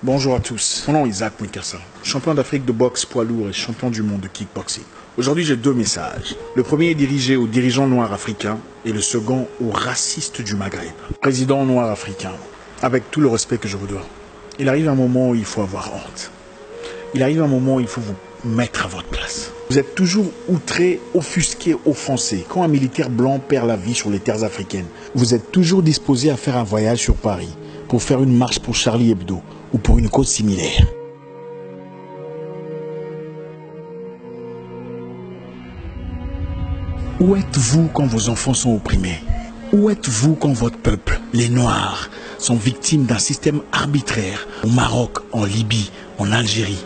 Bonjour à tous, mon nom est Isaac Mwikassa, champion d'Afrique de boxe poids lourd et champion du monde de kickboxing. Aujourd'hui j'ai deux messages. Le premier est dirigé aux dirigeants noirs africains et le second aux racistes du Maghreb. Président noir africain, avec tout le respect que je vous dois, il arrive un moment où il faut avoir honte. Il arrive un moment où il faut vous mettre à votre place. Vous êtes toujours outré, offusqué, offensé. Quand un militaire blanc perd la vie sur les terres africaines, vous êtes toujours disposé à faire un voyage sur Paris pour faire une marche pour Charlie Hebdo ou pour une cause similaire. Où êtes-vous quand vos enfants sont opprimés? Où êtes-vous quand votre peuple, les Noirs, sont victimes d'un système arbitraire au Maroc, en Libye, en Algérie?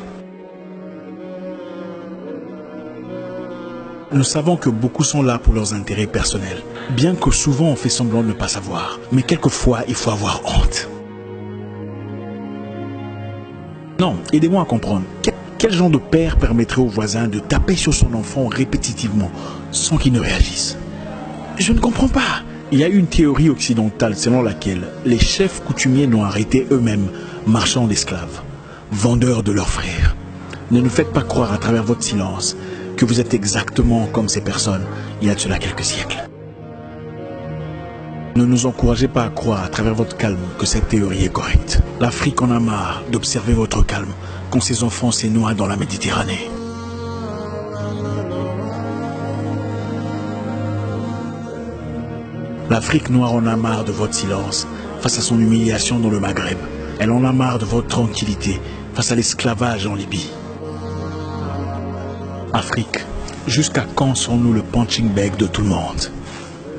Nous savons que beaucoup sont là pour leurs intérêts personnels, bien que souvent on fait semblant de ne pas savoir. Mais quelquefois, il faut avoir honte. Non, aidez-moi à comprendre. Quel genre de père permettrait au voisin de taper sur son enfant répétitivement sans qu'il ne réagisse? Je ne comprends pas. Il y a une théorie occidentale selon laquelle les chefs coutumiers noirs étaient eux-mêmes marchands d'esclaves, vendeurs de leurs frères. Ne nous faites pas croire à travers votre silence que vous êtes exactement comme ces personnes il y a de cela quelques siècles. Ne nous encouragez pas à croire à travers votre calme que cette théorie est correcte. L'Afrique en a marre d'observer votre calme quand ses enfants se noient dans la Méditerranée. L'Afrique noire en a marre de votre silence face à son humiliation dans le Maghreb. Elle en a marre de votre tranquillité face à l'esclavage en Libye. Afrique, jusqu'à quand serons-nous le punching bag de tout le monde?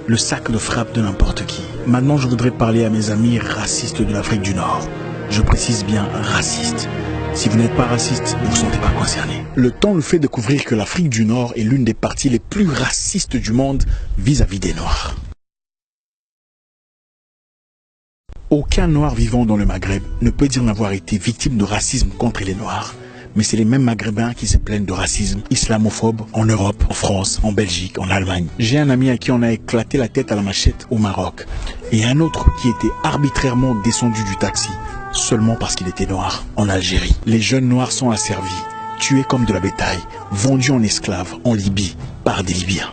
Le sac de frappe de n'importe qui. Maintenant, je voudrais parler à mes amis racistes de l'Afrique du Nord. Je précise bien raciste. Si vous n'êtes pas raciste, ne vous sentez pas concerné. Le temps nous fait découvrir que l'Afrique du Nord est l'une des parties les plus racistes du monde vis-à-vis des Noirs. Aucun Noir vivant dans le Maghreb ne peut dire n'avoir été victime de racisme contre les Noirs. Mais c'est les mêmes Maghrébins qui se plaignent de racisme islamophobe en Europe, en France, en Belgique, en Allemagne. J'ai un ami à qui on a éclaté la tête à la machette au Maroc. Et un autre qui était arbitrairement descendu du taxi, seulement parce qu'il était noir, en Algérie. Les jeunes noirs sont asservis, tués comme de la bétail, vendus en esclaves en Libye par des Libyens.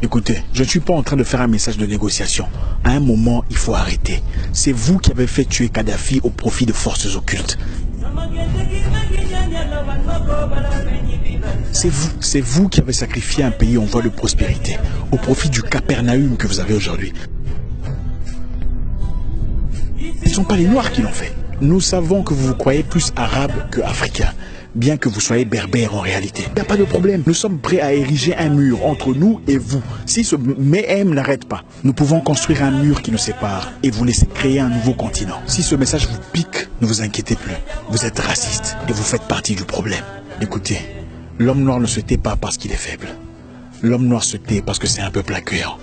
Écoutez, je ne suis pas en train de faire un message de négociation. À un moment, il faut arrêter. C'est vous qui avez fait tuer Kadhafi au profit de forces occultes. C'est vous qui avez sacrifié un pays en voie de prospérité au profit du Capernaum que vous avez aujourd'hui. Ce ne sont pas les Noirs qui l'ont fait. Nous savons que vous vous croyez plus arabe que africain, bien que vous soyez berbère en réalité. Il n'y a pas de problème. Nous sommes prêts à ériger un mur entre nous et vous. Si ce MEM n'arrête pas, nous pouvons construire un mur qui nous sépare et vous laisser créer un nouveau continent. Si ce message vous pique, ne vous inquiétez plus. Vous êtes raciste et vous faites partie du problème. Écoutez, l'homme noir ne se tait pas parce qu'il est faible. L'homme noir se tait parce que c'est un peuple accueillant.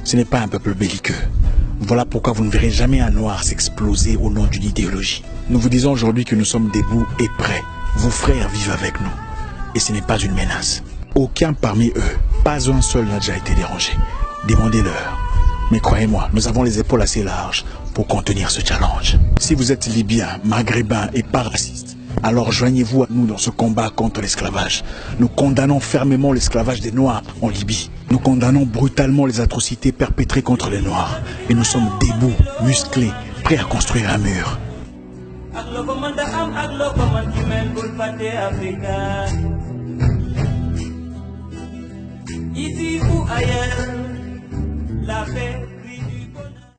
Ce n'est pas un peuple belliqueux. Voilà pourquoi vous ne verrez jamais un noir s'exploser au nom d'une idéologie. Nous vous disons aujourd'hui que nous sommes debout et prêts. Vos frères vivent avec nous. Et ce n'est pas une menace. Aucun parmi eux, pas un seul n'a déjà été dérangé. Demandez-leur. Mais croyez-moi, nous avons les épaules assez larges pour contenir ce challenge. Si vous êtes libyen, maghrébin et pas raciste, alors joignez-vous à nous dans ce combat contre l'esclavage. Nous condamnons fermement l'esclavage des Noirs en Libye. Nous condamnons brutalement les atrocités perpétrées contre les Noirs. Et nous sommes debout, musclés, prêts à construire un mur. Ici ou ailleurs.